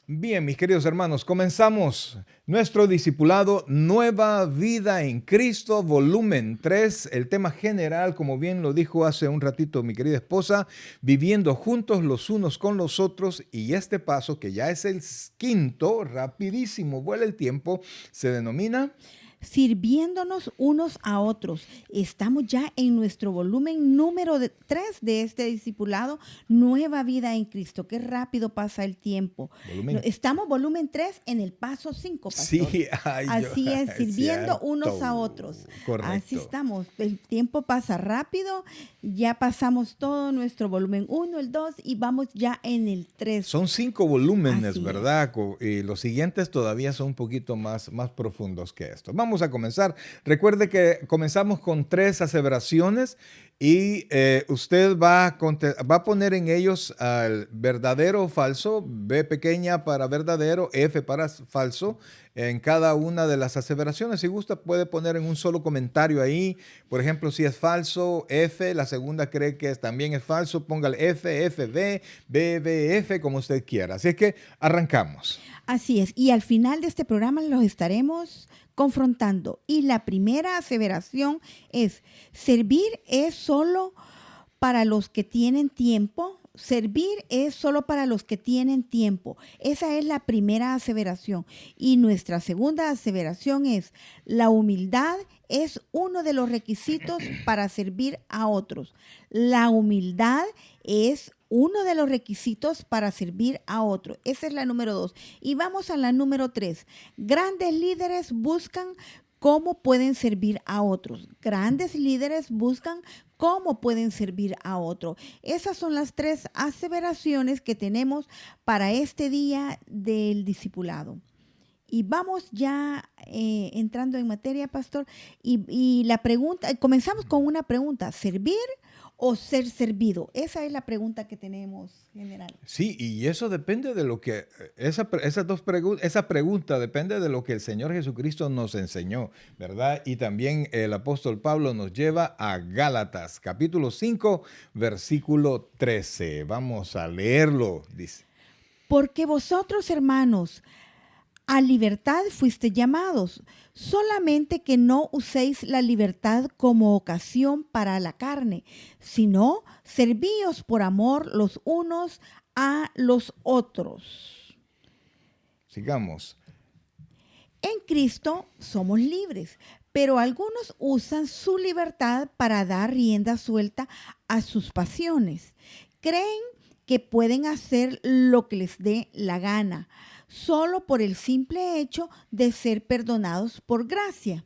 Bien, mis queridos hermanos, comenzamos nuestro discipulado Nueva Vida en Cristo, volumen 3. El tema general, como bien lo dijo hace un ratito mi querida esposa, viviendo juntos los unos con los otros. Y este paso, que ya es el quinto, rapidísimo, vuela el tiempo, se denomina... Sirviéndonos unos a otros. Estamos ya en nuestro volumen número 3 de este discipulado, Nueva Vida en Cristo. Qué rápido pasa el tiempo. Volumen. Estamos volumen 3 en el paso 5, pastor. Sí, ay, yo, Así es, es sirviendo unos a cierto, otros. Así correcto. estamos. El tiempo pasa rápido. Ya pasamos todo nuestro volumen 1, el 2 y vamos ya en el 3. Son 5 volúmenes, Así es. ¿verdad? Y los siguientes todavía son un poquito más profundos que esto. Vamos a comenzar. Recuerde que comenzamos con 3 aseveraciones y usted va a poner en ellos al verdadero o falso, B pequeña para verdadero, F para falso, en cada una de las aseveraciones. Si gusta, puede poner en un solo comentario ahí. Por ejemplo, si es falso, F. La segunda cree que también es falso, póngale F, FB, BBF, como usted quiera. Así es que arrancamos. Así es. Y al final de este programa los estaremos confrontando. Y la primera aseveración es, servir es solo para los que tienen tiempo. Servir es solo para los que tienen tiempo. Esa es la primera aseveración. Y nuestra segunda aseveración es, la humildad es uno de los requisitos para servir a otros. La humildad es uno de los requisitos para servir a otro. Esa es la número 2. Y vamos a la número 3. Grandes líderes buscan cómo pueden servir a otros. Grandes líderes buscan cómo pueden servir a otro. Esas son las 3 aseveraciones que tenemos para este día del discipulado. Y vamos ya entrando en materia, pastor. Y la pregunta, comenzamos con una pregunta: ¿servir o ser servido? Esa es la pregunta que tenemos, general. Sí, y eso depende de lo que, esa pregunta depende de lo que el Señor Jesucristo nos enseñó, ¿verdad? Y también el apóstol Pablo nos lleva a Gálatas, capítulo 5, versículo 13. Vamos a leerlo, dice. Porque vosotros, hermanos, a libertad fuiste llamados, solamente que no uséis la libertad como ocasión para la carne, sino servíos por amor los unos a los otros. Sigamos. En Cristo somos libres, pero algunos usan su libertad para dar rienda suelta a sus pasiones. Creen que pueden hacer lo que les dé la gana, solo por el simple hecho de ser perdonados por gracia.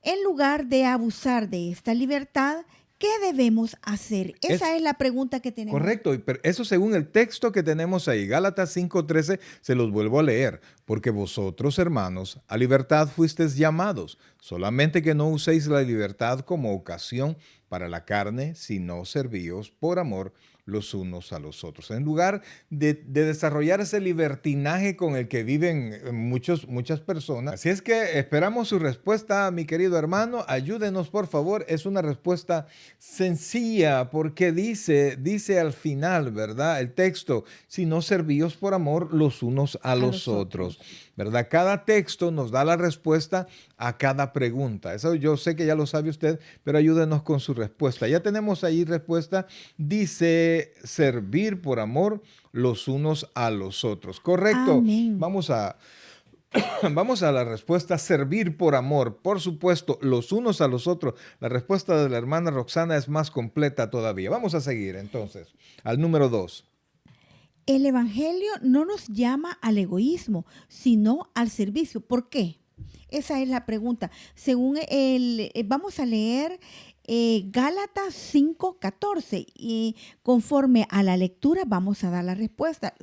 En lugar de abusar de esta libertad, ¿qué debemos hacer? Esa es la pregunta que tenemos. Correcto, pero eso según el texto que tenemos ahí, Gálatas 5:13, se los vuelvo a leer. Porque vosotros, hermanos, a libertad fuisteis llamados, solamente que no uséis la libertad como ocasión para la carne, sino servíos por amor los unos a los otros. En lugar de desarrollar ese libertinaje con el que viven muchas personas. Así es que esperamos su respuesta, mi querido hermano. Ayúdenos, por favor. Es una respuesta sencilla porque dice al final, ¿verdad? El texto, si no servíos por amor los unos a los otros, ¿verdad? Cada texto nos da la respuesta a cada pregunta. Eso yo sé que ya lo sabe usted, pero ayúdenos con su respuesta. Ya tenemos ahí respuesta. Dice servir por amor los unos a los otros. Correcto. Amén. Vamos a la respuesta, servir por amor. Por supuesto, los unos a los otros. La respuesta de la hermana Roxana es más completa todavía. Vamos a seguir entonces al número 2. El Evangelio no nos llama al egoísmo, sino al servicio. ¿Por qué? Esa es la pregunta. Vamos a leer Gálatas 5:14 y conforme a la lectura vamos a dar la respuesta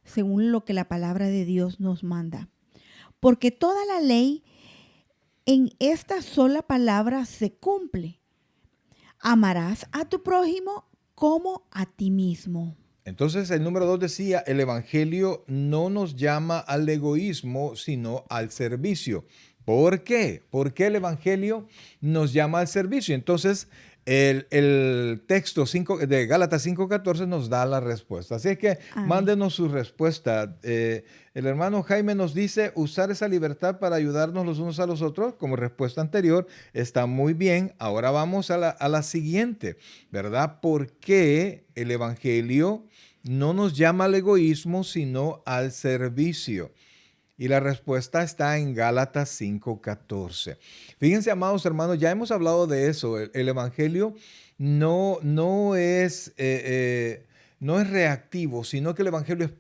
según lo que la palabra de Dios nos manda. Porque toda la ley en esta sola palabra se cumple. Amarás a tu prójimo como a ti mismo. Entonces el número 2 decía, el Evangelio no nos llama al egoísmo, sino al servicio. ¿Por qué? ¿Por qué el Evangelio nos llama al servicio? Entonces, El texto de Gálatas 5:14 nos da la respuesta. Así es que Amén. mándenos su respuesta. El hermano Jaime nos dice, usar esa libertad para ayudarnos los unos a los otros, como respuesta anterior, está muy bien. Ahora vamos a la siguiente, ¿verdad? ¿Por qué el Evangelio no nos llama al egoísmo, sino al servicio? Y la respuesta está en Gálatas 5:14. Fíjense, amados hermanos, ya hemos hablado de eso. El Evangelio no es reactivo, sino que el Evangelio es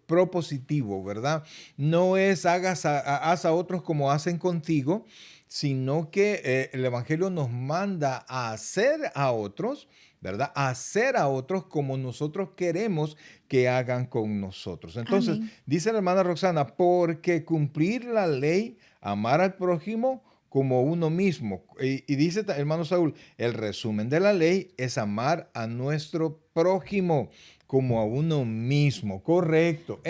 propositivo, ¿verdad? No es haz a otros como hacen contigo, sino que el Evangelio nos manda a hacer a otros, ¿verdad? A hacer a otros como nosotros queremos que hagan con nosotros. Entonces, Amén. dice la hermana Roxana, porque cumplir la ley, amar al prójimo como uno mismo. Y dice hermano Saúl, el resumen de la ley es amar a nuestro prójimo como a uno mismo. Correcto.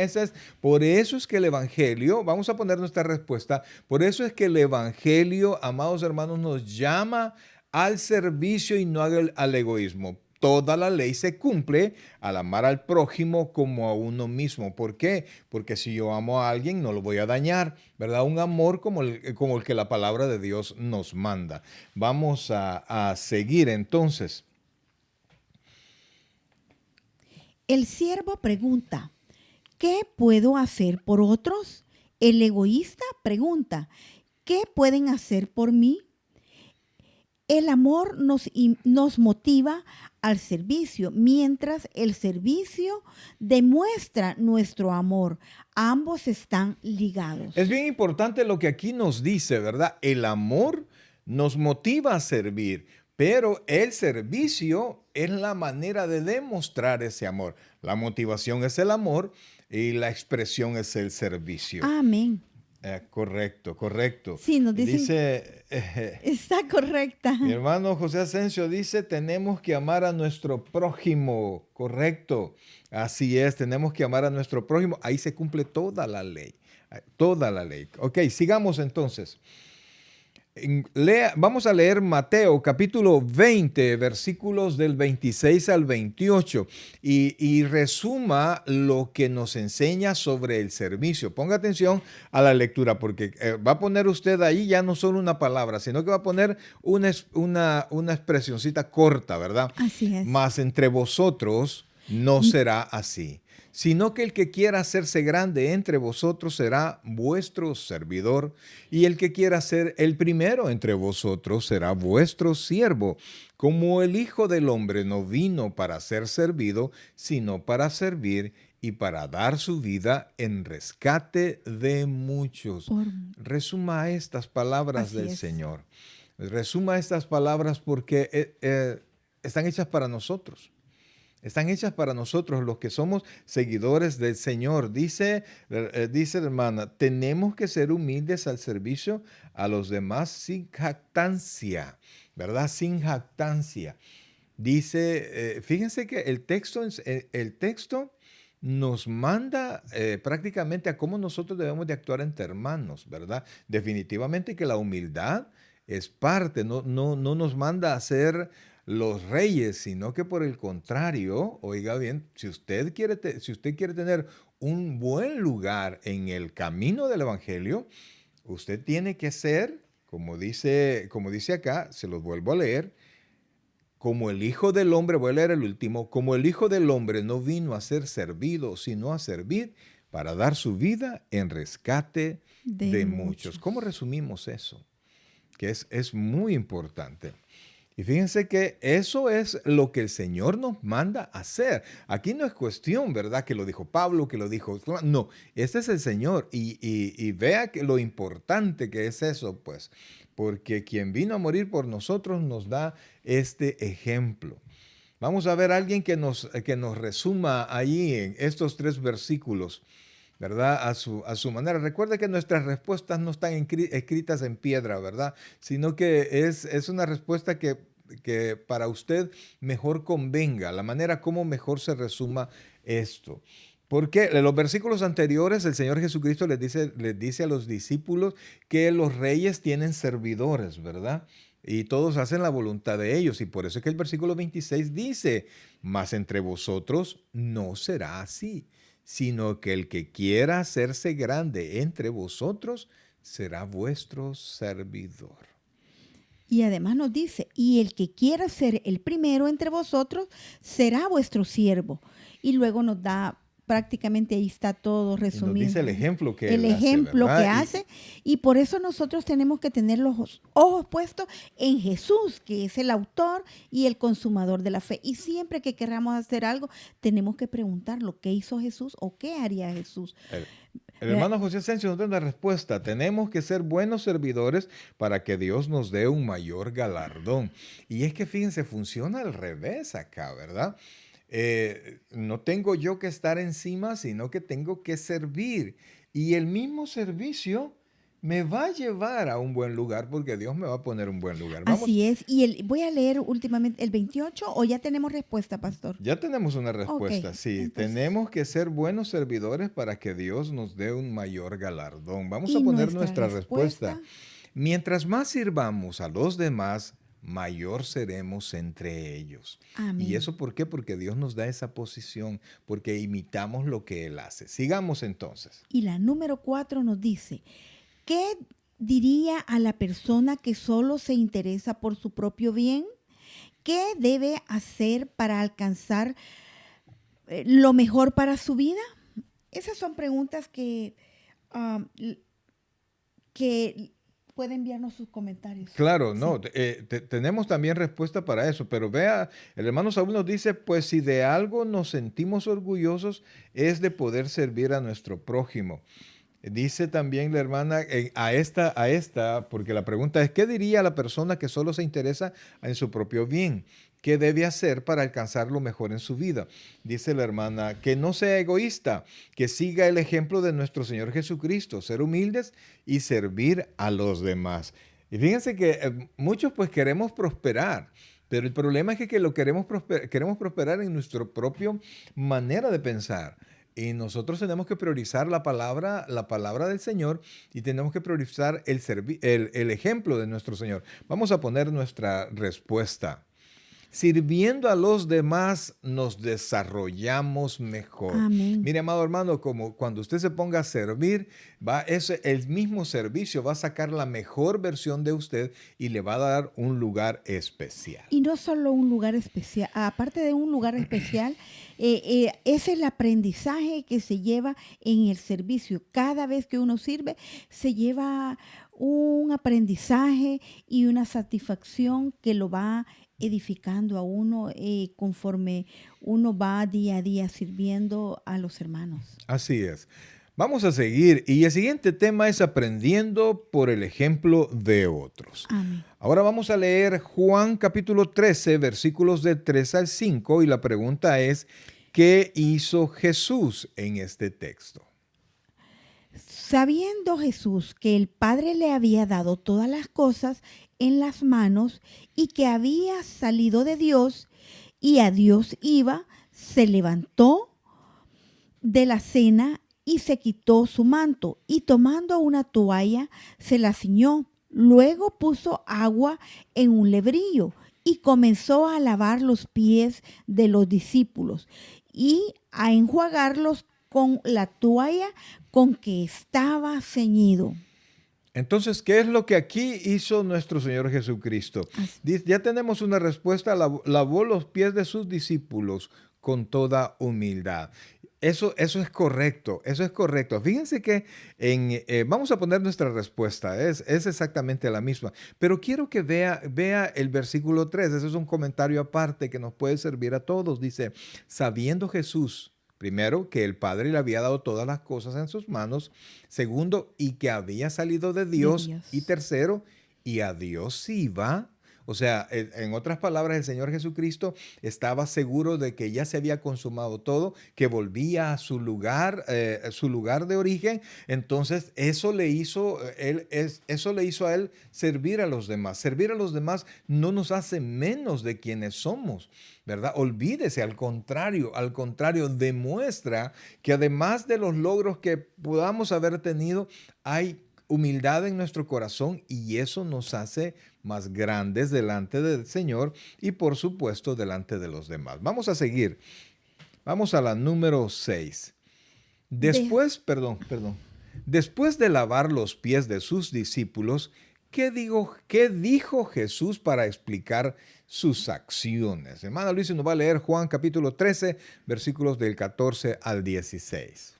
Por eso es que el Evangelio, vamos a poner nuestra respuesta, por eso es que el Evangelio, amados hermanos, nos llama al servicio y no al egoísmo. Toda la ley se cumple al amar al prójimo como a uno mismo. ¿Por qué? Porque si yo amo a alguien no lo voy a dañar, ¿verdad? Un amor como el que la palabra de Dios nos manda. Vamos a seguir entonces. El siervo pregunta, ¿qué puedo hacer por otros? El egoísta pregunta, ¿qué pueden hacer por mí? El amor nos motiva al servicio, mientras el servicio demuestra nuestro amor. Ambos están ligados. Es bien importante lo que aquí nos dice, ¿verdad? El amor nos motiva a servir, pero el servicio es la manera de demostrar ese amor. La motivación es el amor y la expresión es el servicio. Amén. Correcto, correcto. Sí, nos dicen, Dice, está correcta. mi hermano José Asensio dice, tenemos que amar a nuestro prójimo. Correcto. Así es, tenemos que amar a nuestro prójimo. Ahí se cumple toda la ley. Toda la ley. Ok, sigamos entonces. Vamos a leer Mateo capítulo 20, versículos del 26 al 28 y resuma lo que nos enseña sobre el servicio. Ponga atención a la lectura porque va a poner usted ahí ya no solo una palabra, sino que va a poner una expresioncita corta, ¿verdad? Así es. Mas entre vosotros no será así, sino que el que quiera hacerse grande entre vosotros será vuestro servidor, y el que quiera ser el primero entre vosotros será vuestro siervo, como el Hijo del Hombre no vino para ser servido, sino para servir y para dar su vida en rescate de muchos. Resuma estas palabras Así del es. Señor. Resuma estas palabras porque están hechas para nosotros. Están hechas para nosotros los que somos seguidores del Señor. Dice la hermana, tenemos que ser humildes al servicio a los demás sin jactancia, ¿verdad? Sin jactancia. Dice, fíjense que el texto nos manda prácticamente a cómo nosotros debemos de actuar entre hermanos, ¿verdad? Definitivamente que la humildad es parte, no nos manda a ser los reyes, sino que por el contrario, oiga bien, si usted quiere tener un buen lugar en el camino del Evangelio, usted tiene que ser, como dice acá, se los vuelvo a leer, como el Hijo del Hombre, voy a leer el último, como el Hijo del Hombre no vino a ser servido, sino a servir para dar su vida en rescate de muchos. ¿Cómo resumimos eso? Que es muy importante. Y fíjense que eso es lo que el Señor nos manda a hacer. Aquí no es cuestión, ¿verdad? Que lo dijo Pablo, que lo dijo... No, este es el Señor. Y vea que lo importante que es eso, pues. Porque quien vino a morir por nosotros nos da este ejemplo. Vamos a ver a alguien que nos resuma ahí en estos 3 versículos, ¿verdad? A su manera. Recuerda que nuestras respuestas no están escritas en piedra, ¿verdad? Sino que es una respuesta que para usted mejor convenga, la manera como mejor se resuma esto. Porque en los versículos anteriores el Señor Jesucristo les dice a los discípulos que los reyes tienen servidores, ¿verdad? y todos hacen la voluntad de ellos. Y por eso es que el versículo 26 dice, mas entre vosotros no será así, sino que el que quiera hacerse grande entre vosotros será vuestro servidor. Y además nos dice, y el que quiera ser el primero entre vosotros será vuestro siervo. Y luego nos da, prácticamente ahí está todo Y nos resumido. dice el ejemplo que El él hace, ejemplo que ¿verdad? hace. Y por eso nosotros tenemos que tener los ojos puestos en Jesús, que es el autor y el consumador de la fe. Y siempre que queramos hacer algo, tenemos que preguntarlo, ¿qué hizo Jesús o qué haría Jesús? El hermano José Asensio nos da una respuesta. Tenemos que ser buenos servidores para que Dios nos dé un mayor galardón. Y es que fíjense, funciona al revés acá, ¿verdad? No tengo yo que estar encima, sino que tengo que servir. Y el mismo servicio me va a llevar a un buen lugar porque Dios me va a poner un buen lugar. Vamos, Así es. Y voy a leer últimamente el 28 o ya tenemos respuesta, pastor. ya tenemos una Ok, respuesta. Sí, entonces, tenemos que ser buenos servidores para que Dios nos dé un mayor galardón. Vamos a y poner nuestra nuestra respuesta. respuesta, Mientras más sirvamos a los demás, mayor seremos entre ellos. ¿Y amén. eso por qué? Porque Dios nos da esa posición, porque imitamos lo que Él hace. Sigamos entonces. Y la número 4 nos dice, ¿qué diría a la persona que solo se interesa por su propio bien? ¿Qué debe hacer para alcanzar lo mejor para su vida? Esas son preguntas que puede enviarnos sus comentarios. Claro, Sí. no, tenemos también respuesta para eso, pero vea, el hermano Saúl nos dice, pues si de algo nos sentimos orgullosos es de poder servir a nuestro prójimo. Dice también la hermana porque la pregunta es, ¿qué diría la persona que solo se interesa en su propio bien? ¿Qué debe hacer para alcanzar lo mejor en su vida? Dice la hermana, que no sea egoísta, que siga el ejemplo de nuestro Señor Jesucristo, ser humildes y servir a los demás. Y fíjense que muchos pues queremos prosperar, pero el problema es que queremos prosperar en nuestra propia manera de pensar. Y nosotros tenemos que priorizar la palabra del Señor y tenemos que priorizar el ejemplo de nuestro Señor. Vamos a poner nuestra respuesta. Sirviendo a los demás nos desarrollamos mejor. Amén. Mire, amado hermano, como cuando usted se ponga a servir, el mismo servicio va a sacar la mejor versión de usted y le va a dar un lugar especial. Y no solo un lugar especial, aparte de un lugar especial, es el aprendizaje que se lleva en el servicio. Cada vez que uno sirve, se lleva un aprendizaje y una satisfacción que lo va edificando a uno conforme uno va día a día sirviendo a los hermanos. Así es. Vamos a seguir y el siguiente tema es aprendiendo por el ejemplo de otros. Amén. Ahora vamos a leer Juan capítulo 13, versículos de 3 al 5 y la pregunta es, ¿qué hizo Jesús en este texto? Sabiendo Jesús que el Padre le había dado todas las cosas en las manos y que había salido de Dios y a Dios iba, se levantó de la cena y se quitó su manto y tomando una toalla se la ciñó. Luego puso agua en un lebrillo y comenzó a lavar los pies de los discípulos y a enjuagarlos con la toalla con que estaba ceñido. Entonces, ¿qué es lo que aquí hizo nuestro Señor Jesucristo? Ya tenemos una respuesta, lavó los pies de sus discípulos con toda humildad. Eso es correcto, eso es correcto. Fíjense que vamos a poner nuestra respuesta, es exactamente la misma, pero quiero que vea el versículo 3, ese es un comentario aparte que nos puede servir a todos. Dice, sabiendo Jesús, primero, que el Padre le había dado todas las cosas en sus manos, segundo, y que había salido de Dios, y tercero, y a Dios iba. O sea, en otras palabras, el Señor Jesucristo estaba seguro de que ya se había consumado todo, que volvía a su lugar de origen. Entonces, eso le hizo a él servir a los demás. Servir a los demás no nos hace menos de quienes somos, ¿verdad? Olvídese, al contrario, demuestra que además de los logros que podamos haber tenido, hay humildad en nuestro corazón y eso nos hace más grandes delante del Señor y por supuesto delante de los demás. Vamos a seguir. Vamos a la número 6. De- Después de lavar los pies de sus discípulos, ¿qué dijo Jesús para explicar sus acciones? Hermana Luis nos va a leer Juan capítulo 13, versículos del 14 al 16.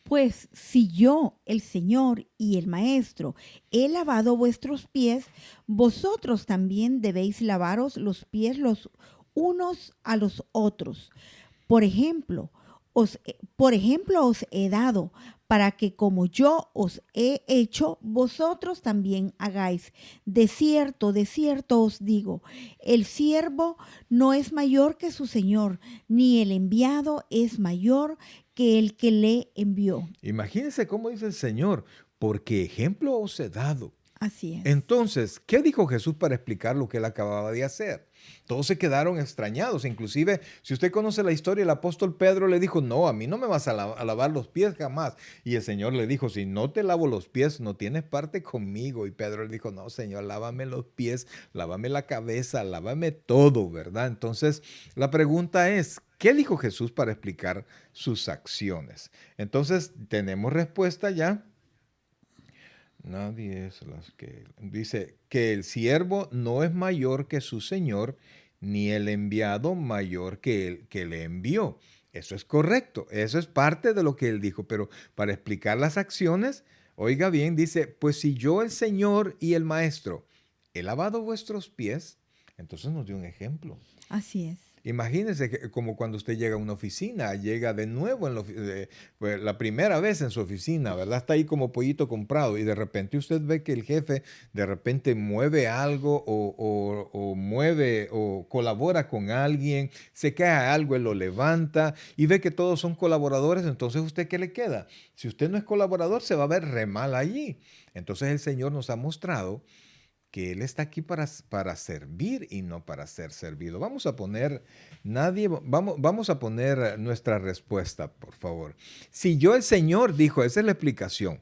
Pues si yo, el Señor y el Maestro, he lavado vuestros pies, vosotros también debéis lavaros los pies los unos a los otros. Por ejemplo, os he dado para que como yo os he hecho, vosotros también hagáis. De cierto os digo, el siervo no es mayor que su Señor, ni el enviado es mayor que el que le envió. Imagínense cómo dice el Señor, porque ejemplo os he dado. Así es. Entonces, ¿qué dijo Jesús para explicar lo que él acababa de hacer? Todos se quedaron extrañados. Inclusive, si usted conoce la historia, el apóstol Pedro le dijo, no, a mí no me vas a lavar los pies jamás. Y el Señor le dijo, si no te lavo los pies, no tienes parte conmigo. Y Pedro le dijo, no, Señor, lávame los pies, lávame la cabeza, lávame todo, ¿verdad? Entonces, la pregunta es, ¿qué dijo Jesús para explicar sus acciones? Entonces, tenemos respuesta ya. Nadie es las que... Dice que el siervo no es mayor que su señor, ni el enviado mayor que el que le envió. Eso es correcto, eso es parte de lo que él dijo, pero para explicar las acciones, oiga bien, dice, pues si yo el Señor y el Maestro he lavado vuestros pies, entonces nos dio un ejemplo. Así es. Imagínese como cuando usted llega a una oficina, llega de nuevo pues, la primera vez en su oficina, ¿verdad? Está ahí como pollito comprado y de repente usted ve que el jefe de repente mueve algo o mueve o colabora con alguien, se cae algo, él lo levanta y ve que todos son colaboradores, entonces ¿usted qué le queda? Si usted no es colaborador, se va a ver re mal allí. Entonces el Señor nos ha mostrado que Él está aquí para servir y no para ser servido. Vamos a poner, vamos a poner nuestra respuesta, por favor. Si yo el Señor dijo, esa es la explicación,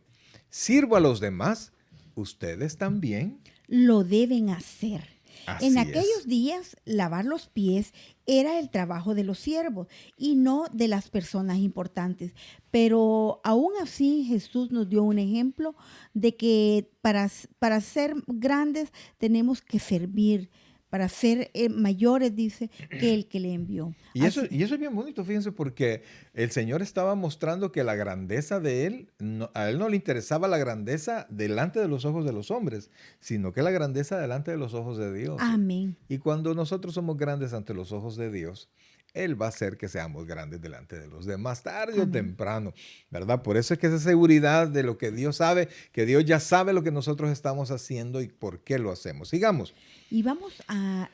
sirvo a los demás, ustedes también. Lo deben hacer. En Así aquellos es. días, lavar los pies era el trabajo de los siervos y no de las personas importantes. Pero aún así Jesús nos dio un ejemplo de que para ser grandes tenemos que servir, para ser mayores, dice, que el que le envió. Y eso es bien bonito, fíjense, porque el Señor estaba mostrando que la grandeza de Él, a Él no le interesaba la grandeza delante de los ojos de los hombres, sino que la grandeza delante de los ojos de Dios. Amén. Y cuando nosotros somos grandes ante los ojos de Dios, Él va a hacer que seamos grandes delante de los demás, tarde o Amén. temprano, ¿verdad? Por eso es que esa seguridad de lo que Dios sabe, que Dios ya sabe lo que nosotros estamos haciendo y por qué lo hacemos. Sigamos. Y vamos al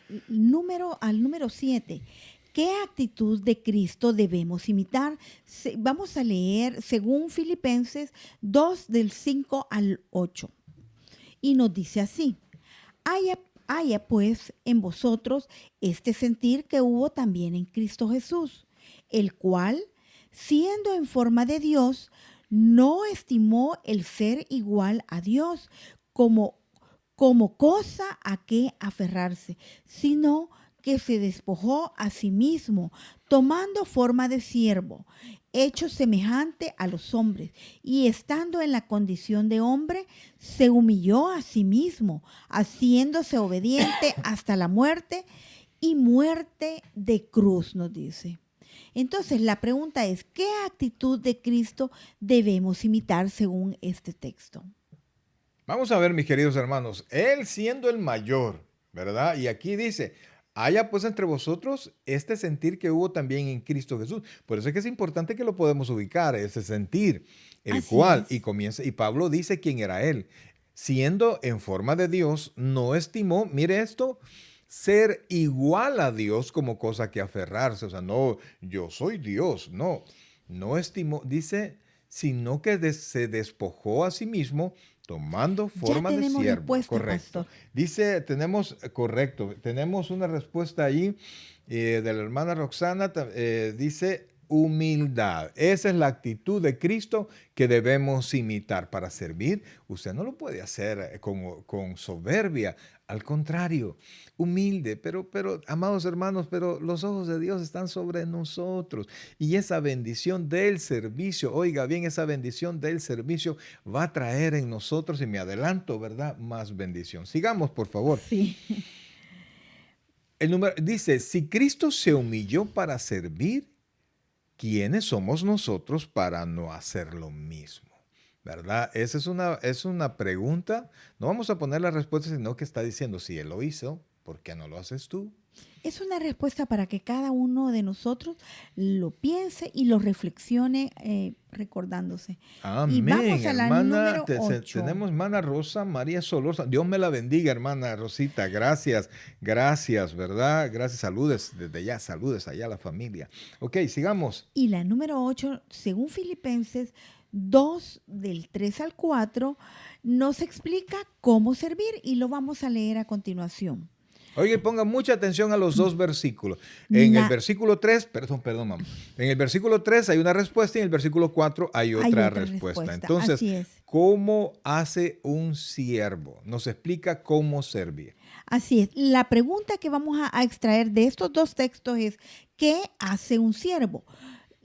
número 7. ¿Qué actitud de Cristo debemos imitar? Vamos a leer según Filipenses 2 del 5 al 8. Y nos dice así, haya pues en vosotros este sentir que hubo también en Cristo Jesús, el cual, siendo en forma de Dios, no estimó el ser igual a Dios como cosa a que aferrarse, sino que se despojó a sí mismo, tomando forma de siervo, hecho semejante a los hombres, y estando en la condición de hombre, se humilló a sí mismo, haciéndose obediente hasta la muerte y muerte de cruz, nos dice. Entonces, la pregunta es, ¿qué actitud de Cristo debemos imitar según este texto? Vamos a ver, mis queridos hermanos, Él siendo el mayor, ¿verdad? Y aquí dice, haya pues entre vosotros este sentir que hubo también en Cristo Jesús. Por eso es que es importante que lo podemos ubicar, ese sentir, el Así cual, es. y Pablo dice quién era Él. Siendo en forma de Dios, no estimó, mire esto, ser igual a Dios como cosa que aferrarse. O sea, no, yo soy Dios, no estimó, dice, sino que se despojó a sí mismo tomando Ya forma de tenemos siervo. respuesta, Correcto. pastor. Dice, tenemos una respuesta ahí de la hermana Roxana, dice, humildad. Esa es la actitud de Cristo que debemos imitar para servir. Usted no lo puede hacer con soberbia. Al contrario, humilde, pero, amados hermanos, pero los ojos de Dios están sobre nosotros. Y esa bendición del servicio, oiga bien, esa bendición del servicio va a traer en nosotros, y me adelanto, ¿verdad? Más bendición. Sigamos, por favor. Sí. El número dice, si Cristo se humilló para servir, ¿quiénes somos nosotros para no hacer lo mismo? ¿Verdad? Esa es una pregunta. No vamos a poner la respuesta, sino que está diciendo, si Él lo hizo, ¿por qué no lo haces tú? Es una respuesta para que cada uno de nosotros lo piense y lo reflexione recordándose. Y Amén, vamos a la hermana. número 8. Tenemos hermana Rosa María Solorza. Dios me la bendiga, hermana Rosita. Gracias, gracias, ¿verdad? Gracias, saludes desde ya, saludes allá a la familia. Ok, sigamos. Y la número 8, según Filipenses 2, del 3 al 4, nos explica cómo servir y lo vamos a leer a continuación. Oye, pongan mucha atención a los dos versículos. En el versículo 3, perdón, mamá. En el versículo 3 hay una respuesta y en el versículo 4 hay otra respuesta. Entonces, así es. ¿cómo hace un siervo? Nos explica cómo servir. Así es. La pregunta que vamos a extraer de estos dos textos es, ¿qué hace un siervo?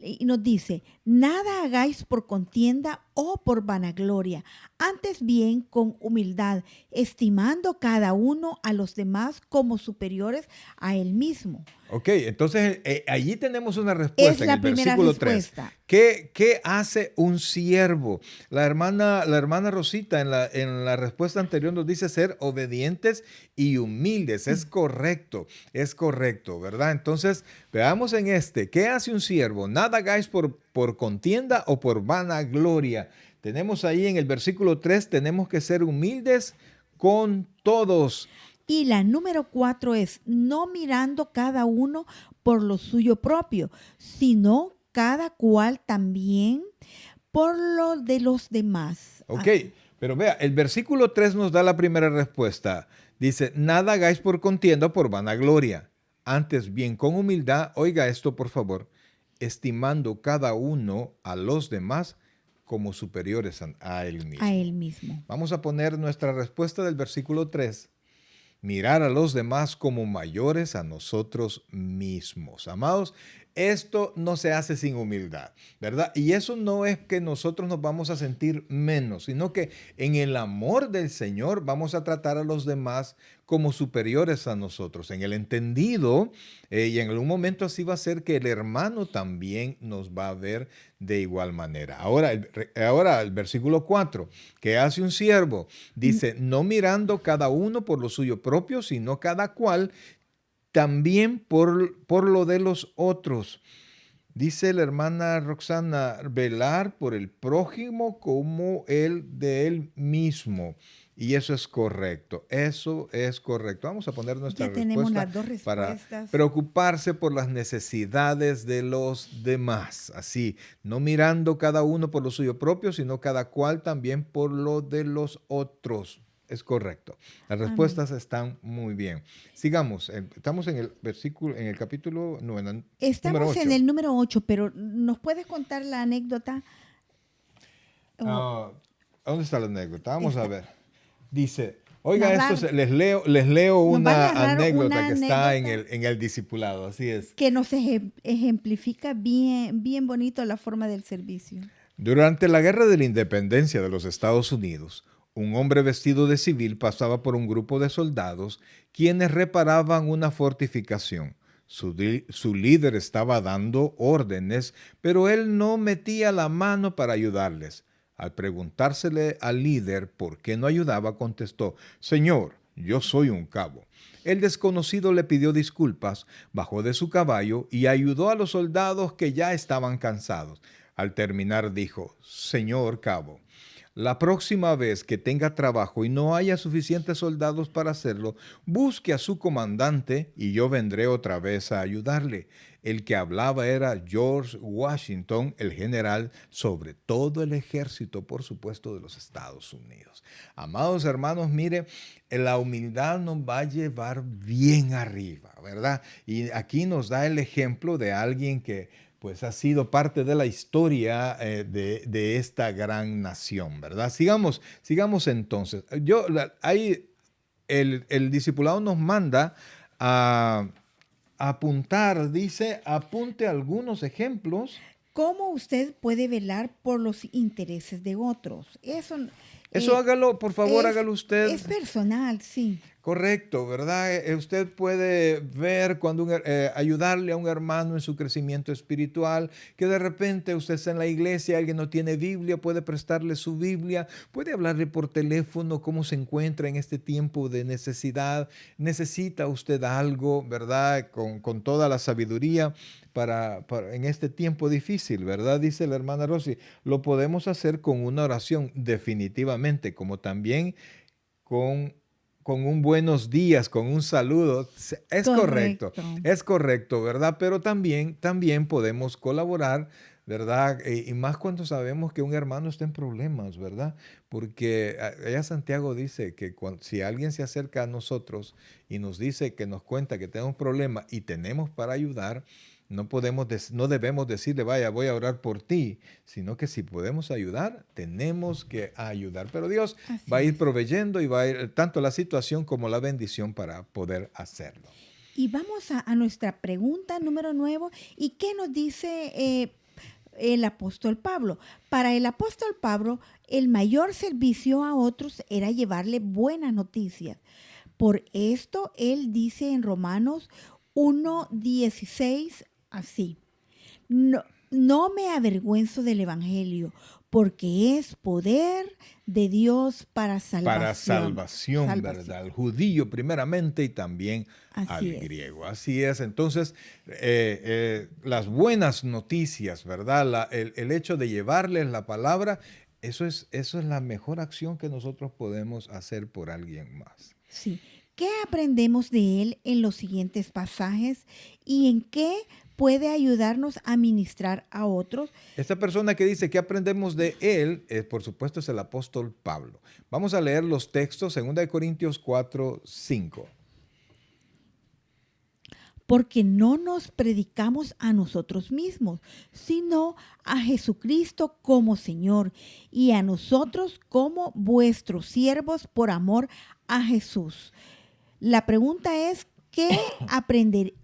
Y nos dice, nada hagáis por contienda o por vanagloria, antes bien con humildad, estimando cada uno a los demás como superiores a él mismo. Ok, entonces allí tenemos una Es respuesta en la el primera versículo 3. respuesta. ¿Qué hace un siervo? La hermana Rosita en la respuesta anterior nos dice ser obedientes y humildes. Es correcto, ¿verdad? Entonces, veamos en este. ¿Qué hace un siervo? Nada hagáis por contienda o por vanagloria. Tenemos ahí en el versículo 3, tenemos que ser humildes con todos. Y la número 4 es no mirando cada uno por lo suyo propio, sino cada cual también por lo de los demás. Ok, pero vea, el versículo 3 nos da la primera respuesta. Dice, nada hagáis por contienda o por vanagloria. Antes bien, con humildad, oiga esto por favor, estimando cada uno a los demás como superiores a él mismo. A él mismo. Vamos a poner nuestra respuesta del versículo 3. Mirar a los demás como mayores a nosotros mismos. Amados, esto no se hace sin humildad, ¿verdad? Y eso no es que nosotros nos vamos a sentir menos, sino que en el amor del Señor vamos a tratar a los demás como superiores a nosotros. En el entendido, y en algún momento así va a ser que el hermano también nos va a ver de igual manera. Ahora el versículo 4, que hace un siervo, dice, no mirando cada uno por lo suyo propio, sino cada cual también por lo de los otros. Dice la hermana Roxana, velar por el prójimo como el de él mismo. Y eso es correcto, eso es correcto. Vamos a poner nuestra Ya tenemos respuesta las dos respuestas. para preocuparse por las necesidades de los demás. Así, no mirando cada uno por lo suyo propio, sino cada cual también por lo de los otros. Es correcto. Las respuestas están muy bien. Sigamos. Estamos en el versículo, en el capítulo 9. Estamos en el número 8, pero ¿nos puedes contar la anécdota? ¿Dónde está la anécdota? Vamos a ver. Dice, oiga, esto les leo una anécdota que está en el discipulado. Así es. Que nos ejemplifica bien bonito la forma del servicio. Durante la Guerra de la Independencia de los Estados Unidos, un hombre vestido de civil pasaba por un grupo de soldados quienes reparaban una fortificación. Su líder estaba dando órdenes, pero él no metía la mano para ayudarles. Al preguntársele al líder por qué no ayudaba, contestó, «Señor, yo soy un cabo». El desconocido le pidió disculpas, bajó de su caballo y ayudó a los soldados que ya estaban cansados. Al terminar dijo, «Señor cabo, la próxima vez que tenga trabajo y no haya suficientes soldados para hacerlo, busque a su comandante y yo vendré otra vez a ayudarle». El que hablaba era George Washington, el general sobre todo el ejército, por supuesto, de los Estados Unidos. Amados hermanos, mire, la humildad nos va a llevar bien arriba, ¿verdad? Y aquí nos da el ejemplo de alguien que pues ha sido parte de la historia de esta gran nación, ¿verdad? Sigamos entonces. Ahí el discipulado nos manda a apuntar, dice, apunte algunos ejemplos. ¿Cómo usted puede velar por los intereses de otros? Eso Eh, hágalo, por favor, hágalo usted. es personal, sí. Correcto, ¿verdad? Usted puede ver cuando ayudarle a un hermano en su crecimiento espiritual, que de repente usted está en la iglesia, alguien no tiene Biblia, puede prestarle su Biblia, puede hablarle por teléfono cómo se encuentra en este tiempo de necesidad. Necesita usted algo, ¿verdad? Con toda la sabiduría en este tiempo difícil, ¿verdad? Dice la hermana Rosy, lo podemos hacer con una oración, definitivamente, como también con un buenos días, con un saludo. Correcto. Es correcto, ¿verdad? Pero también podemos colaborar, ¿verdad? Y más cuando sabemos que un hermano está en problemas, ¿verdad? Porque allá Santiago dice que si alguien se acerca a nosotros y nos dice que nos cuenta que tenemos un problema y tenemos para ayudar, no debemos decirle, vaya, voy a orar por ti, sino que si podemos ayudar, tenemos que ayudar. Pero Dios va a Así ir es. proveyendo y va a ir tanto la situación como la bendición para poder hacerlo. Y vamos a nuestra pregunta número 9. ¿Y qué nos dice el apóstol Pablo? Para el apóstol Pablo, el mayor servicio a otros era llevarle buenas noticias. Por esto, él dice en Romanos 1:16 así: no, no me avergüenzo del Evangelio, porque es poder de Dios para Para salvación. salvación, Salvación. ¿verdad? Al judío primeramente y también al Así es. griego. Así es. Entonces, las buenas noticias, ¿verdad? El hecho de llevarles la palabra, eso es la mejor acción que nosotros podemos hacer por alguien más. Sí. ¿Qué aprendemos de él en los siguientes pasajes y en qué puede ayudarnos a ministrar a otros? Esta persona que dice que aprendemos de él, por supuesto, es el apóstol Pablo. Vamos a leer los textos, 2 Corintios 4:5. Porque no nos predicamos a nosotros mismos, sino a Jesucristo como Señor y a nosotros como vuestros siervos por amor a Jesús. La pregunta es, ¿qué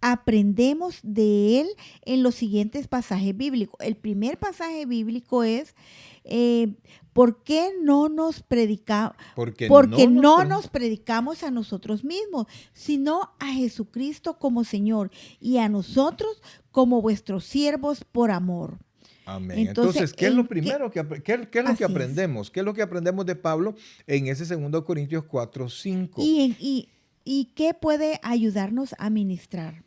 aprendemos de él en los siguientes pasajes bíblicos? El primer pasaje bíblico es, eh, ¿por qué no nos predicamos? Porque Porque no nos... no nos predicamos a nosotros mismos, sino a Jesucristo como Señor y a nosotros como vuestros siervos por amor. Amén. Entonces, Entonces, ¿qué es lo primero qué es lo que así es. aprendemos? ¿Qué es lo que aprendemos de Pablo en ese 2 Corintios 4:5? ¿Y qué puede ayudarnos a ministrar?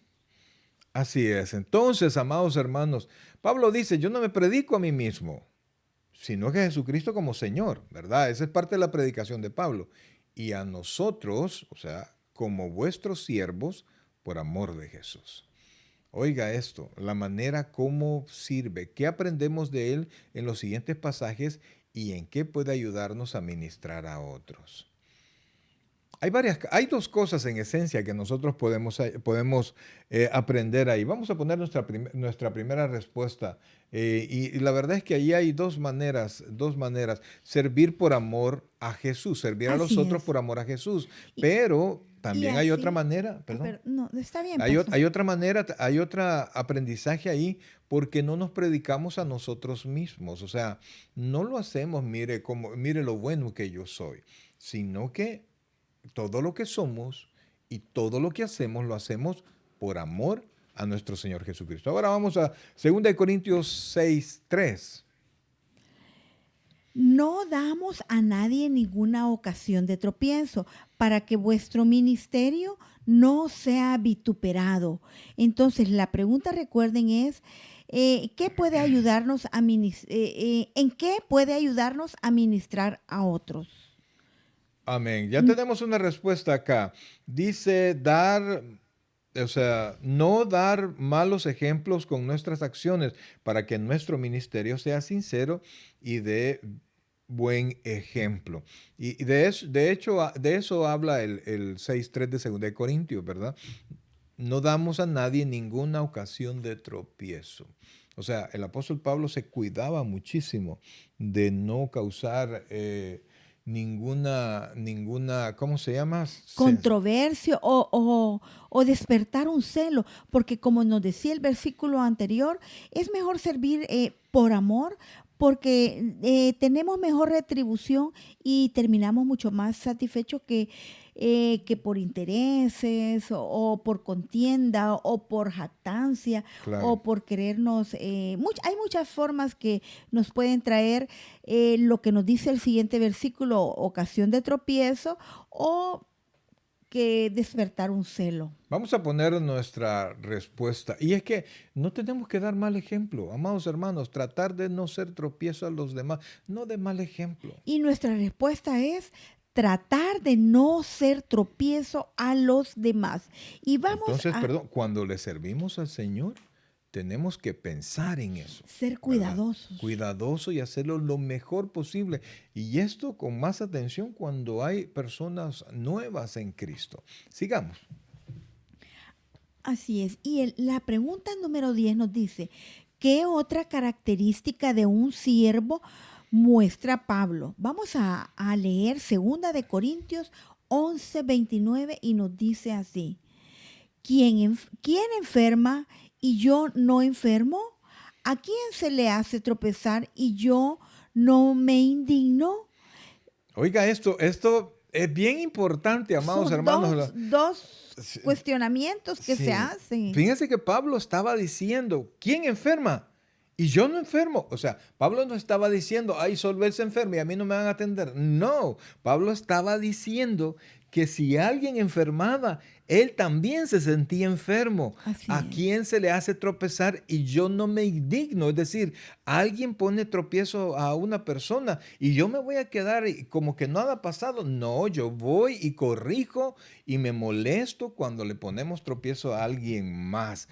Así es. Entonces, amados hermanos, Pablo dice, yo no me predico a mí mismo, sino que Jesucristo como Señor, ¿verdad? Esa es parte de la predicación de Pablo. Y a nosotros, o sea, como vuestros siervos, por amor de Jesús. Oiga esto, la manera como sirve, qué aprendemos de él en los siguientes pasajes y en qué puede ayudarnos a ministrar a otros. Hay dos cosas en esencia que nosotros podemos aprender ahí. Vamos a poner nuestra primera respuesta. Y la verdad es que ahí hay dos maneras. Servir por amor a Jesús, servir a los Así otros es. por amor a Jesús. Y, Pero y también hay otra así, manera, perdón. pero no, está bien, Hay, pastor. hay otra manera, hay otro aprendizaje ahí porque no nos predicamos a nosotros mismos. O sea, no lo hacemos, mire lo bueno que yo soy, sino que todo lo que somos y todo lo que hacemos lo hacemos por amor a nuestro Señor Jesucristo. Ahora vamos a 2 Corintios 6:3. No damos a nadie ninguna ocasión de tropiezo para que vuestro ministerio no sea vituperado. Entonces, la pregunta, recuerden, es, ¿qué puede ayudarnos a ¿en qué puede ayudarnos a ministrar a otros? Amén. Ya Mm, tenemos una respuesta acá. Dice o sea, no dar malos ejemplos con nuestras acciones para que nuestro ministerio sea sincero y de buen ejemplo. Y de hecho, de eso habla el 6:3 de 2 de Corintios, ¿verdad? No damos a nadie ninguna ocasión de tropiezo. O sea, el apóstol Pablo se cuidaba muchísimo de no causar ninguna, ¿cómo se llama? Controversia o despertar un celo, porque como nos decía el versículo anterior, es mejor servir por amor, porque tenemos mejor retribución y terminamos mucho más satisfechos que por intereses o por contienda o por jactancia Claro. o por querernos. Hay muchas formas que nos pueden traer lo que nos dice el siguiente versículo, ocasión de tropiezo o que despertar un celo. Vamos a poner nuestra respuesta. Y es que no tenemos que dar mal ejemplo, amados hermanos, tratar de no ser tropiezo a los demás, no de mal ejemplo. Y nuestra respuesta es tratar de no ser tropiezo a los demás. Y vamos Entonces, a perdón, cuando le servimos al Señor, tenemos que pensar en eso, ser ¿verdad? cuidadosos. Cuidadoso y hacerlo lo mejor posible. Y esto con más atención cuando hay personas nuevas en Cristo. Sigamos. Así es. Y la pregunta número 10 nos dice, ¿qué otra característica de un siervo muestra Pablo? Vamos a leer 2 Corintios 11:29 y nos dice así, ¿quién enferma y yo no enfermo? ¿A quién se le hace tropezar y yo no me indigno? Oiga, esto es bien importante, amados Son hermanos. dos Sí, cuestionamientos que se sí. hacen. Fíjense que Pablo estaba diciendo, ¿quién enferma? Y yo no enfermo. O sea, Pablo no estaba diciendo, ay, solo él se enferma y a mí no me van a atender. No, Pablo estaba diciendo que si alguien enfermaba, él también se sentía enfermo. Así ¿A es. quién se le hace tropezar y yo no me indigno? Es decir, alguien pone tropiezo a una persona y yo me voy a quedar como que nada ha pasado. No, yo voy y corrijo y me molesto cuando le ponemos tropiezo a alguien más.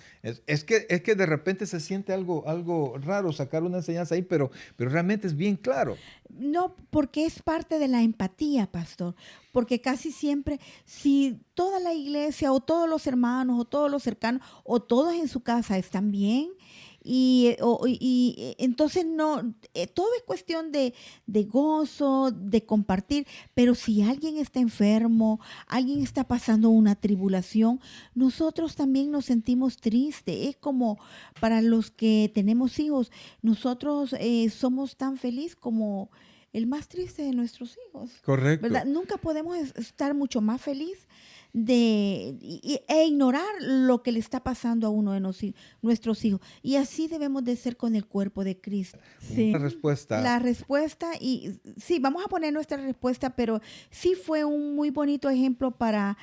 Es que de repente se siente algo raro sacar una enseñanza ahí, pero realmente es bien claro. No, porque es parte de la empatía, pastor. Porque casi siempre, si toda la iglesia o todos los hermanos o todos los cercanos o todos en su casa están bien, entonces no, todo es cuestión de gozo, de compartir. Pero si alguien está enfermo, alguien está pasando una tribulación, nosotros también nos sentimos tristes. Es como para los que tenemos hijos, nosotros somos tan felices como el más triste de nuestros hijos, ¿verdad? Correcto. Nunca podemos estar mucho más feliz e ignorar lo que le está pasando a uno de nuestros hijos. Y así debemos de ser con el cuerpo de Cristo. Una Sí. respuesta. La respuesta, y sí, vamos a poner nuestra respuesta, pero sí fue un muy bonito ejemplo para,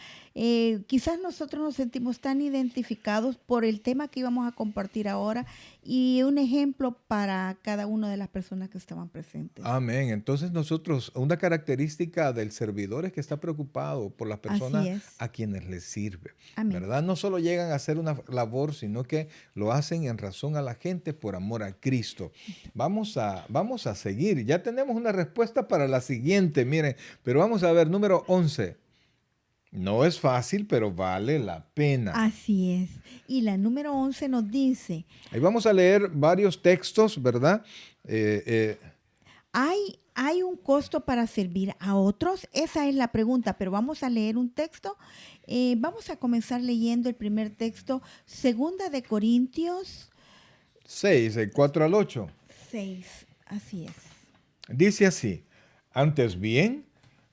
quizás nosotros nos sentimos tan identificados por el tema que íbamos a compartir ahora y un ejemplo para cada una de las personas que estaban presentes. Amén. Entonces nosotros, una característica del servidor es que está preocupado por las Así personas es. a quienes les sirve, Amén. ¿verdad? No solo llegan a hacer una labor, sino que lo hacen en razón a la gente por amor a Cristo. Vamos a seguir. Ya tenemos una respuesta para la siguiente, miren, pero vamos a ver, número 11. No es fácil, pero vale la pena. Así es. Y la número 11 nos dice, Ahí vamos a leer varios textos, ¿verdad? ¿hay un costo para servir a otros? Esa es la pregunta, pero vamos a leer un texto. Vamos a comenzar leyendo el primer texto, 2 Corintios 6, el 4 al 8. 6. Así es. Dice así, antes bien,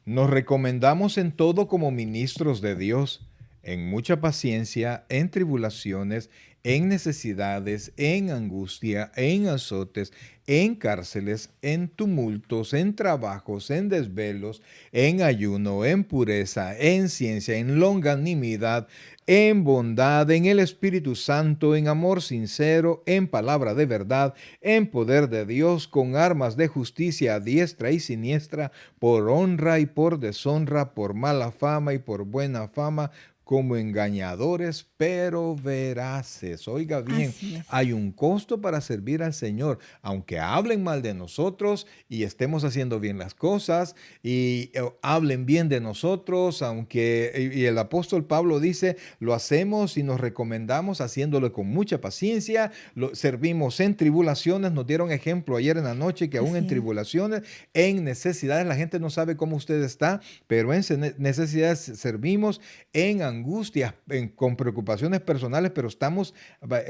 nos recomendamos en todo como ministros de Dios, en mucha paciencia, en tribulaciones, en necesidades, en angustia, en azotes, en cárceles, en tumultos, en trabajos, en desvelos, en ayuno, en pureza, en ciencia, en longanimidad, en bondad, en el Espíritu Santo, en amor sincero, en palabra de verdad, en poder de Dios, con armas de justicia a diestra y siniestra, por honra y por deshonra, por mala fama y por buena fama, como engañadores, pero veraces. Oiga bien, Así es. hay un costo para servir al Señor, aunque hablen mal de nosotros y estemos haciendo bien las cosas y hablen bien de nosotros, aunque, y el apóstol Pablo dice, lo hacemos y nos recomendamos haciéndolo con mucha paciencia, lo servimos en tribulaciones, nos dieron ejemplo ayer en la noche que aún en Así es. tribulaciones, en necesidades, la gente no sabe cómo usted está, pero en necesidades servimos, en angustias, con preocupaciones personales, pero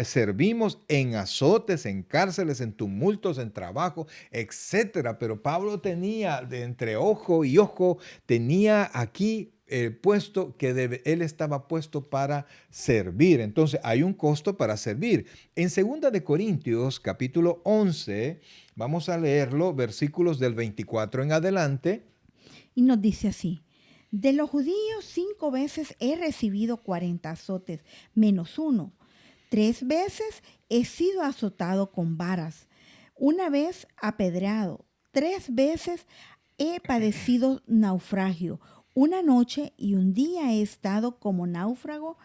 servimos en azotes, en cárceles, en tumultos, en trabajo, etcétera. Pero Pablo tenía de entre ojo y ojo, tenía aquí el puesto que él estaba puesto para servir. Entonces hay un costo para servir. En 2 capítulo 11, vamos a leerlo, versículos del 24 en adelante. Y nos dice así: de los judíos 5 veces he recibido 40 azotes, menos uno. 3 veces he sido azotado con varas. Una vez apedreado. 3 veces he padecido naufragio. Una noche y un día he estado como náufrago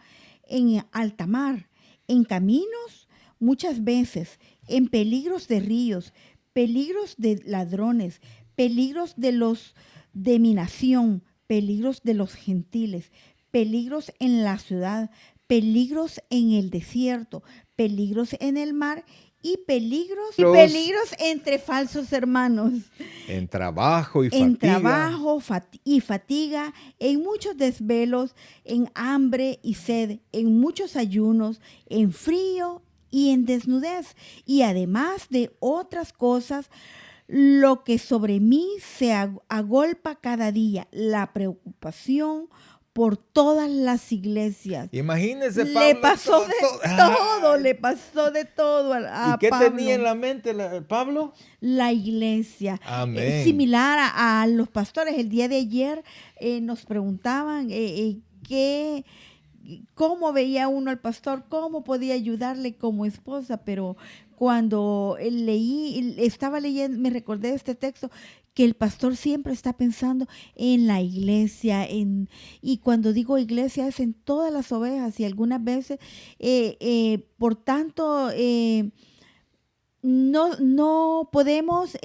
en alta mar, en caminos muchas veces, en peligros de ríos, peligros de ladrones, peligros de mi nación, peligros de los gentiles, peligros en la ciudad, peligros en el desierto, peligros en el mar y peligros entre falsos hermanos, En trabajo y en fatiga. trabajo y fatiga, en muchos desvelos, en hambre y sed, en muchos ayunos, en frío y en desnudez, y además de otras cosas, lo que sobre mí se agolpa cada día, la preocupación por todas las iglesias. Imagínese, Le Pablo. pasó de todo, le pasó de todo ¿Y a qué Pablo. tenía en la mente Pablo? La iglesia. Amén. Similar a los pastores. El día de ayer nos preguntaban cómo veía uno al pastor, cómo podía ayudarle como esposa, pero cuando estaba leyendo, me recordé de este texto, que el pastor siempre está pensando en la iglesia, y cuando digo iglesia es en todas las ovejas, y algunas veces, por tanto, no podemos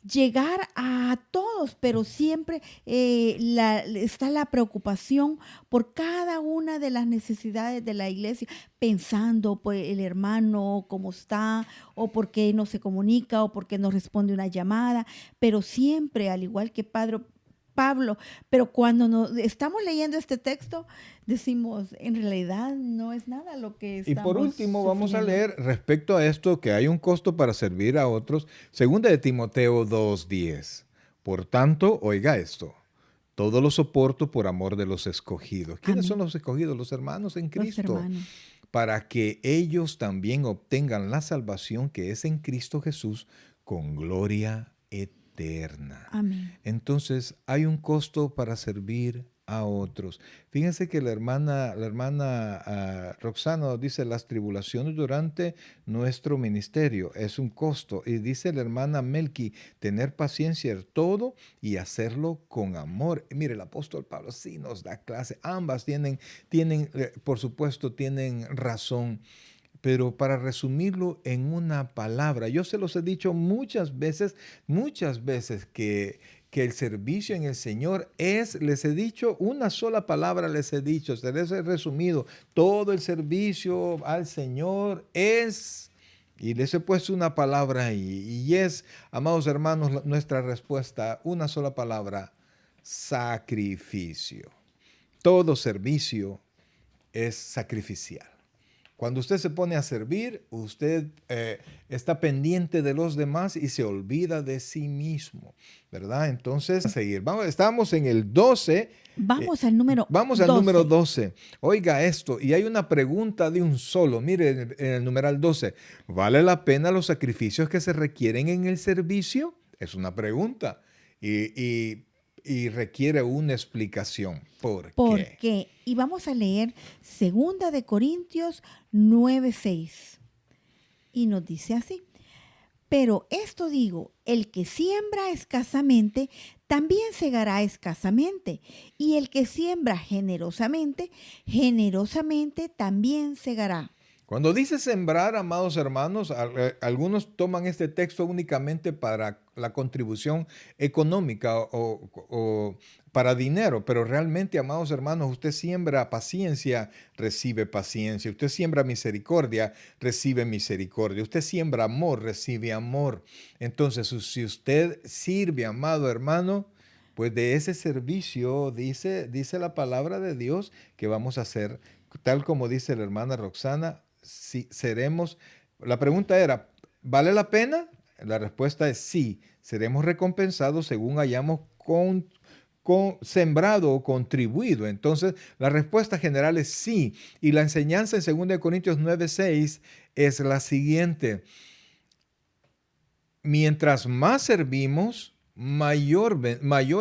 llegar a todos, pero siempre está la preocupación por cada una de las necesidades de la iglesia, pensando por el hermano, cómo está, o por qué no se comunica, o por qué no responde una llamada, pero siempre, al igual que Pablo, pero cuando estamos leyendo este texto, decimos, en realidad no es nada lo que Y por estamos último, vamos a sufriendo. leer respecto a esto que hay un costo para servir a otros. Segunda de Timoteo 2:10. Por tanto, oiga esto. Todo lo soporto por amor de los escogidos. ¿Quiénes son Amén. los escogidos? Los hermanos en Los Cristo. hermanos. Para que ellos también obtengan la salvación que es en Cristo Jesús con gloria eterna. Amén. Entonces, hay un costo para servir a otros. Fíjense que la hermana Roxana nos dice, las tribulaciones durante nuestro ministerio es un costo. Y dice la hermana Melqui, tener paciencia en todo y hacerlo con amor. Y mire, el apóstol Pablo sí nos da clase. Ambas tienen, por supuesto, tienen razón. Pero para resumirlo en una palabra, yo se los he dicho muchas veces que el servicio en el Señor les he dicho, una sola palabra les he dicho, se les he resumido, todo el servicio al Señor es, y les he puesto una palabra ahí, y es, amados hermanos, nuestra respuesta, una sola palabra, sacrificio. Todo servicio es sacrificial. Cuando usted se pone a servir, usted está pendiente de los demás y se olvida de sí mismo, ¿verdad? Entonces, a seguir. Estamos en el 12. Vamos al número 12. Vamos al número 12. Oiga esto, y hay una pregunta de un solo. Mire, en el numeral 12, ¿vale la pena los sacrificios que se requieren en el servicio? Es una pregunta. Y requiere una explicación. ¿Por qué? Y vamos a leer 2 Corintios 9:6. Y nos dice así: Pero esto digo, el que siembra escasamente, también segará escasamente. Y el que siembra generosamente, generosamente también segará. Cuando dice sembrar, amados hermanos, algunos toman este texto únicamente para la contribución económica o para dinero, pero realmente, amados hermanos, usted siembra paciencia, recibe paciencia. Usted siembra misericordia, recibe misericordia. Usted siembra amor, recibe amor. Entonces, si usted sirve, amado hermano, pues de ese servicio dice la palabra de Dios que vamos a hacer, tal como dice la hermana Roxana, si seremos, la pregunta era, ¿vale la pena? La respuesta es sí, seremos recompensados según hayamos sembrado o contribuido. Entonces, la respuesta general es sí. Y la enseñanza en 2 Corintios 9:6 es la siguiente. Mientras más servimos, mayor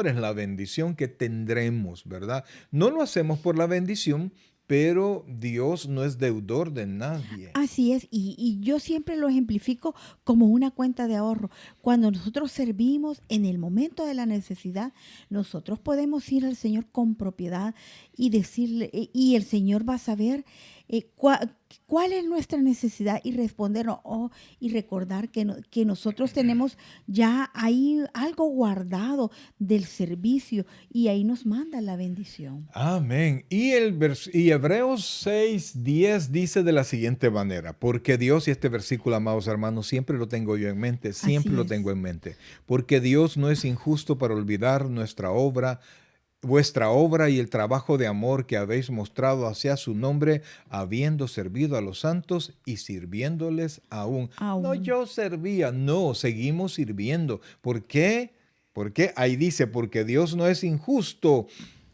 es la bendición que tendremos, ¿verdad? No lo hacemos por la bendición, pero Dios no es deudor de nadie. Así es, y yo siempre lo ejemplifico como una cuenta de ahorro. Cuando nosotros servimos en el momento de la necesidad, nosotros podemos ir al Señor con propiedad y decirle, y el Señor va a saber cuál es nuestra necesidad y respondernos, y recordar que nosotros tenemos ya ahí algo guardado del servicio y ahí nos manda la bendición. Amén. Y Hebreos 6:10 dice de la siguiente manera, porque Dios, y este versículo, amados hermanos, siempre lo tengo yo en mente, siempre Así lo es. tengo en mente, porque Dios no es injusto para olvidar vuestra obra y el trabajo de amor que habéis mostrado hacia su nombre, habiendo servido a los santos y sirviéndoles aún. No, Aún. yo servía, no, seguimos sirviendo. ¿Por qué? Porque ahí dice, porque Dios no es injusto.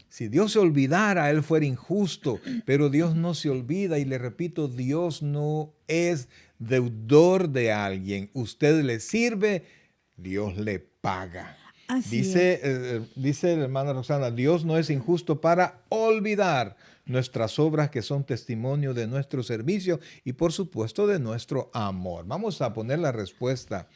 Si Dios se olvidara, Él fuera injusto, pero Dios no se olvida y le repito, Dios no es deudor de alguien. Usted le sirve, Dios le paga. Así Dice, es. dice la hermana Roxana, Dios no es injusto para olvidar nuestras obras que son testimonio de nuestro servicio y por supuesto de nuestro amor. Vamos a poner la respuesta.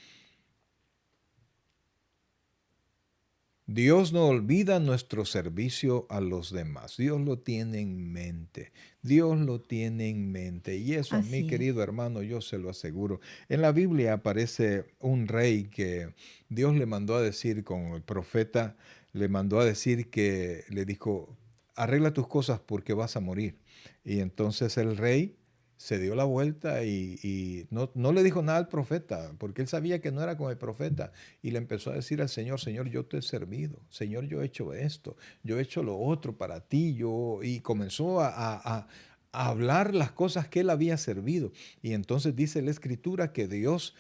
Dios no olvida nuestro servicio a los demás. Dios lo tiene en mente. Dios lo tiene en mente. Y eso a mí, Así es. querido hermano, yo se lo aseguro. En la Biblia aparece un rey que Dios le mandó a decir con el profeta, le mandó a decir que le dijo, arregla tus cosas porque vas a morir. Y entonces el rey se dio la vuelta y no le dijo nada al profeta, porque él sabía que no era con el profeta. Y le empezó a decir al Señor, Señor, yo te he servido. Señor, yo he hecho esto, yo he hecho lo otro para ti. Y comenzó a hablar las cosas que él había servido. Y entonces dice la Escritura que Dios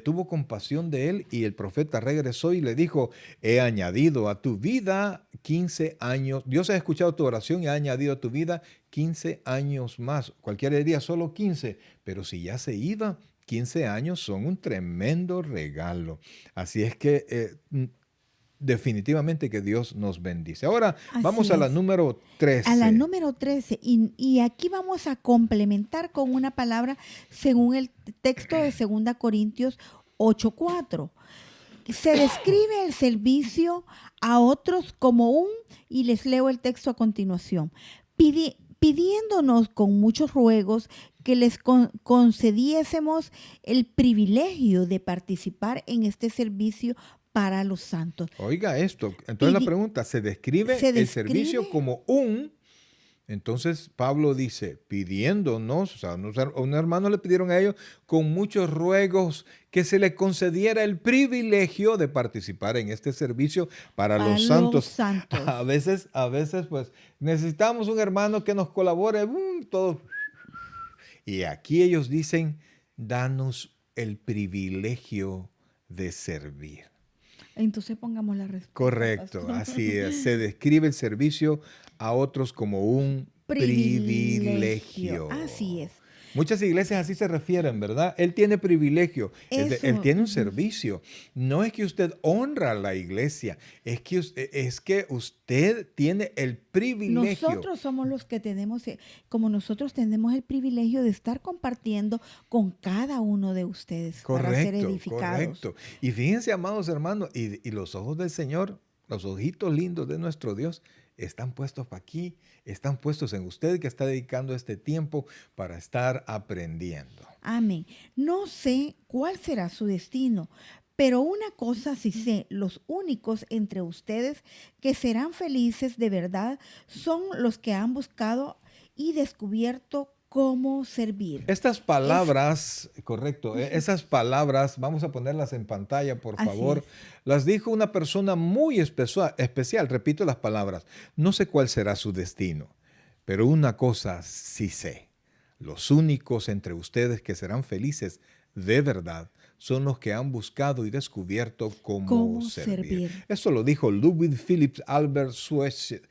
tuvo compasión de él y el profeta regresó y le dijo, he añadido a tu vida 15 años. Dios ha escuchado tu oración y ha añadido a tu vida 15 años más. Cualquiera diría solo 15, pero si ya se iba, 15 años son un tremendo regalo. Así es que definitivamente que Dios nos bendice. Ahora vamos Así a la es. número A la 13. número 13, y aquí vamos a complementar con una palabra según el texto de 2 Corintios 8:4. Se describe el servicio a otros como y les leo el texto a continuación, pidiéndonos con muchos ruegos que les concediésemos el privilegio de participar en este servicio para los santos. Oiga esto. Entonces la Pidi- pregunta, ¿se describe se el servicio describe como un? Entonces Pablo dice, pidiéndonos, o sea, a un hermano le pidieron a ellos con muchos ruegos que se le concediera el privilegio de participar en este servicio para para los los santos. santos. A veces, pues necesitamos un hermano que nos colabore, todo. Y aquí ellos dicen, danos el privilegio de servir. Entonces pongamos la respuesta, Correcto, pastor. así es. Se describe el servicio a otros como un Privilegio. Así privilegio. es. Muchas iglesias así se refieren, ¿verdad? Él tiene privilegio, él Eso. tiene un Ujú. servicio. No es que usted honra a la iglesia, es que usted tiene el privilegio. Nosotros somos los que tenemos, como nosotros tenemos el privilegio de estar compartiendo con cada uno de ustedes para ser Correcto, edificados. correcto. Y fíjense, amados hermanos, y los ojos del Señor, los ojitos lindos de nuestro Dios, están puestos aquí, están puestos en usted que está dedicando este tiempo para estar aprendiendo. Amén. No sé cuál será su destino, pero una cosa sí sé, los únicos entre ustedes que serán felices de verdad son los que han buscado y descubierto cómo servir. Estas Es palabras, correcto, ujú, esas palabras, vamos a ponerlas en pantalla, por así es. favor, las dijo una persona muy especial, repito las palabras, no sé cuál será su destino, pero una cosa sí sé, los únicos entre ustedes que serán felices de verdad son los que han buscado y descubierto cómo Cómo servir. servir. Esto lo dijo Ludwig Philipp Albert Schweitzer.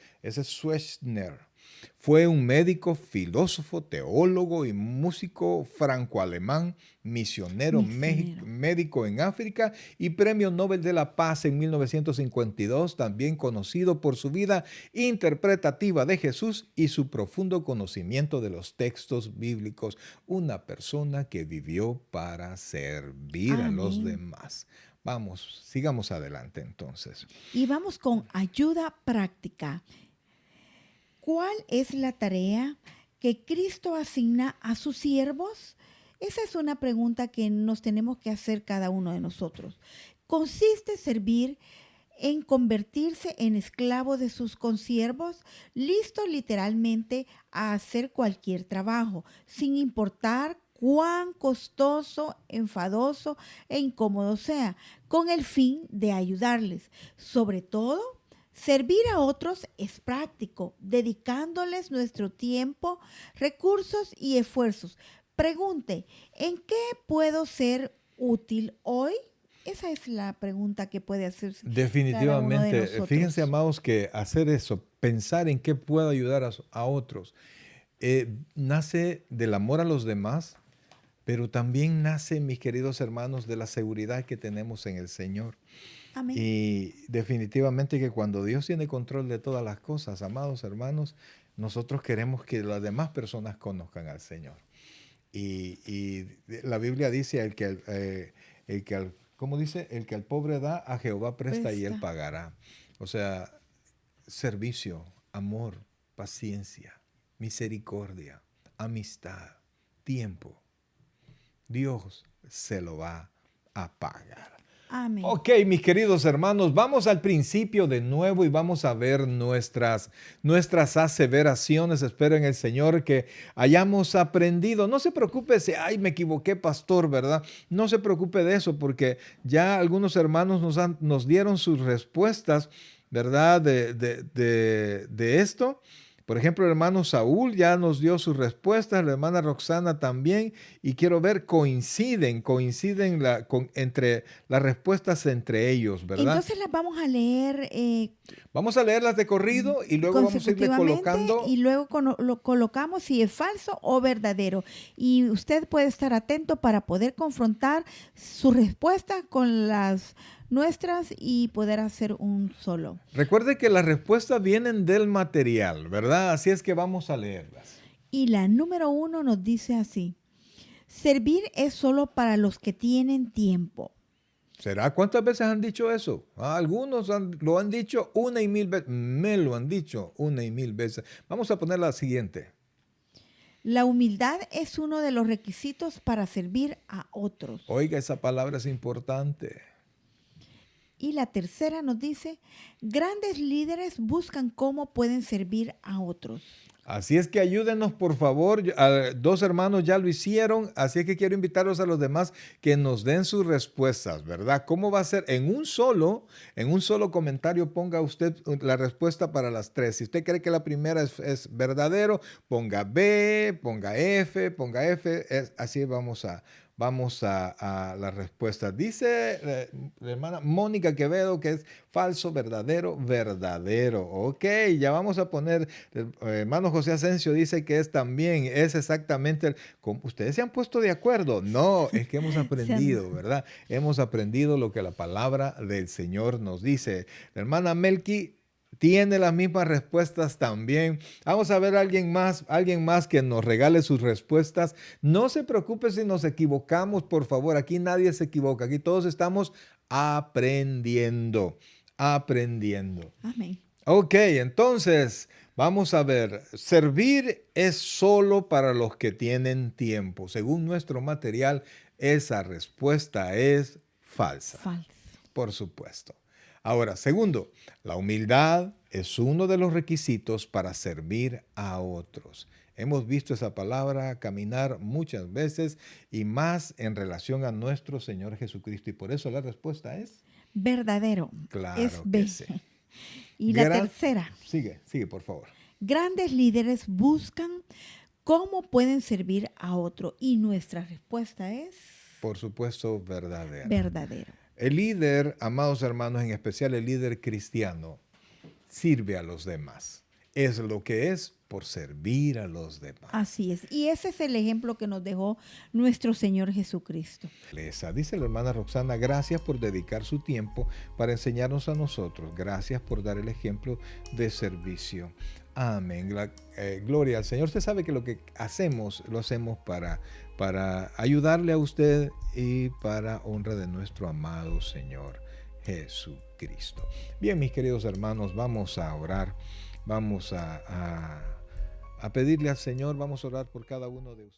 Fue un médico, filósofo, teólogo y músico franco-alemán, misionero Misionero. médico en África y Premio Nobel de la Paz en 1952, también conocido por su vida interpretativa de Jesús y su profundo conocimiento de los textos bíblicos. Una persona que vivió para servir a los Amén. demás. Vamos, sigamos adelante entonces. Y vamos con ayuda práctica. ¿Cuál es la tarea que Cristo asigna a sus siervos? Esa es una pregunta que nos tenemos que hacer cada uno de nosotros. ¿Consiste servir en convertirse en esclavo de sus consiervos, listo literalmente a hacer cualquier trabajo, sin importar cuán costoso, enfadoso e incómodo sea, con el fin de ayudarles? Sobre todo, servir a otros es práctico, dedicándoles nuestro tiempo, recursos y esfuerzos. Pregunte, ¿en qué puedo ser útil hoy? Esa es la pregunta que puede hacerse cada uno de Definitivamente, fíjense, nosotros. amados, que hacer eso, pensar en qué puedo ayudar a otros, nace del amor a los demás, pero también nace, mis queridos hermanos, de la seguridad que tenemos en el Señor. Amén. Y definitivamente que cuando Dios tiene control de todas las cosas, amados hermanos, nosotros queremos que las demás personas conozcan al Señor. Y la Biblia dice, ¿cómo dice? El que al pobre da, a Jehová presta y él Presta. pagará. O sea, servicio, amor, paciencia, misericordia, amistad, tiempo. Dios se lo va a pagar. Amén. Ok, mis queridos hermanos, vamos al principio de nuevo y vamos a ver nuestras aseveraciones. Espero en el Señor que hayamos aprendido. No se preocupe si, ay, me equivoqué, pastor, ¿verdad? No se preocupe de eso porque ya algunos hermanos nos dieron sus respuestas, ¿verdad? De esto. Por ejemplo, el hermano Saúl ya nos dio sus respuestas, la hermana Roxana también, y quiero ver, coinciden entre las respuestas entre ellos, ¿verdad? Entonces las vamos a leer Vamos a leerlas de corrido y luego vamos a irle consecutivamente y colocando. luego lo colocamos si es falso o verdadero. Y usted puede estar atento para poder confrontar su respuesta con las nuestras y poder hacer un solo. Recuerde que las respuestas vienen del material, ¿verdad? Así es que vamos a leerlas. Y la número 1 nos dice así: servir es solo para los que tienen tiempo. ¿Será? ¿Cuántas veces han dicho eso? Algunos lo han dicho una y mil veces. Me lo han dicho una y mil veces. Vamos a poner la siguiente. La humildad es uno de los requisitos para servir a otros. Oiga, esa palabra es importante. Y la tercera nos dice, grandes líderes buscan cómo pueden servir a otros. Así es que ayúdenos, por favor. Dos hermanos ya lo hicieron, así es que quiero invitarlos a los demás que nos den sus respuestas, ¿verdad? ¿Cómo va a ser? En un solo comentario ponga usted la respuesta para las tres. Si usted cree que la primera es verdadero, ponga B, ponga F, así vamos a la respuesta. Dice la hermana Mónica Quevedo que es falso, verdadero, verdadero. Ok, ya vamos a poner, hermano José Asensio dice que es también, es exactamente, ¿ustedes se han puesto de acuerdo? No, es que hemos Se han- aprendido, ¿verdad? Hemos aprendido lo que la palabra del Señor nos dice. La hermana Melqui tiene las mismas respuestas también. Vamos a ver a alguien más que nos regale sus respuestas. No se preocupe si nos equivocamos, por favor. Aquí nadie se equivoca. Aquí todos estamos aprendiendo, aprendiendo. Amén. Ok, entonces vamos a ver. Servir es solo para los que tienen tiempo. Según nuestro material, esa respuesta es falsa. Falso. Por supuesto. Ahora, segundo, la humildad es uno de los requisitos para servir a otros. Hemos visto esa palabra caminar muchas veces y más en relación a nuestro Señor Jesucristo. Y por eso la respuesta es Verdadero. Es claro B. que sí. Y la Gran- tercera. Sigue, por favor. Grandes líderes buscan cómo pueden servir a otro. Y nuestra respuesta es Por supuesto, verdadero. verdadero. El líder, amados hermanos, en especial el líder cristiano, sirve a los demás. Es lo que es por servir a los demás. Así es. Y ese es el ejemplo que nos dejó nuestro Señor Jesucristo. Dice la hermana Roxana, gracias por dedicar su tiempo para enseñarnos a nosotros. Gracias por dar el ejemplo de servicio. Amén. Gloria al Señor. Usted sabe que lo que hacemos, lo hacemos para ayudarle a usted y para honra de nuestro amado Señor Jesucristo. Bien, mis queridos hermanos, vamos a orar. Vamos a pedirle al Señor, vamos a orar por cada uno de ustedes.